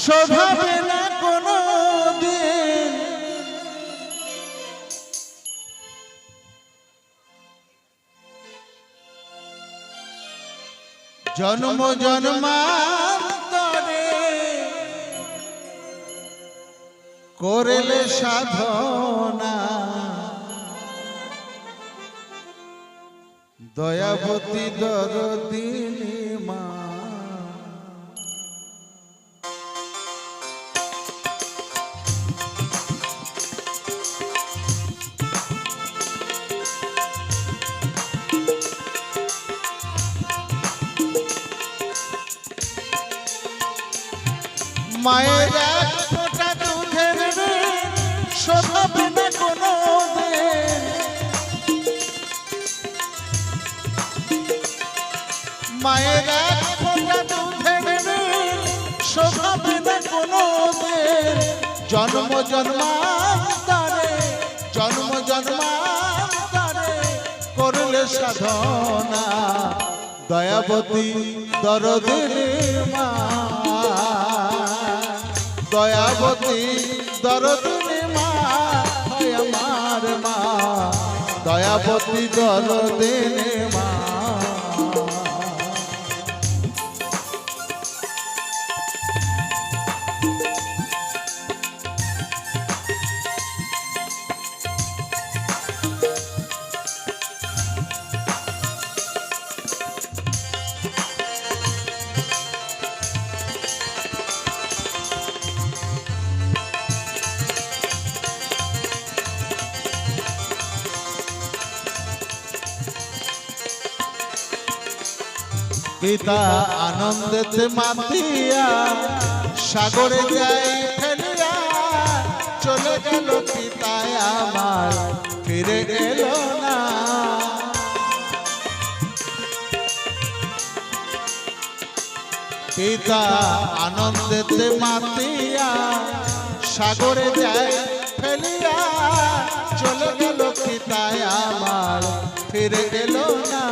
শোধাবে না কোনো দিন জন্ম জন্মান্তরে করলে সাধনা দয়াবতী দরদিনী মা মায়ের এক ফোঁটা দুধের শোধাবে না কোনো দিন মায়ের এক ফোঁটা দুধের শোধাবে না কোনো দিন জন্ম জন্মান্তরে করলে সাধনা দয়াবতী দরদিনী মা দয়াবতী দরদিনী মা হয় আমার মা দয়াবতী দরদিনী মা পিতা আনন্দেতে মাতিয়া সাগরে যাই ফেলিয়া চলে গেল পিতা আমার ফিরে এলো না পিতা আনন্দেতে মাতিয়া সাগরে যাই ফেলিয়া চলে গেল পিতা আমার ফিরে এলো না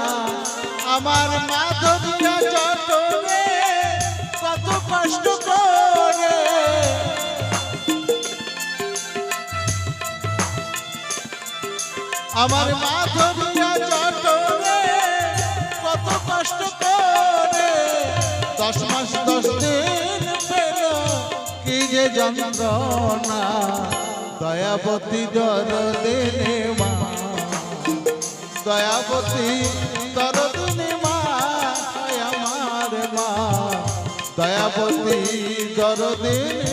আমার মাধবিয়া জটরে কত কষ্ট করে আমার মাধবিয়া জটরে কত কষ্ট করে 10 মাস 10 দিন পেল কি যে যন্ত্রণা দয়াবতী দরদিনী মা দয়াবতী দরদিনী মা হয় আমার মা দয়াবতী দরদিনী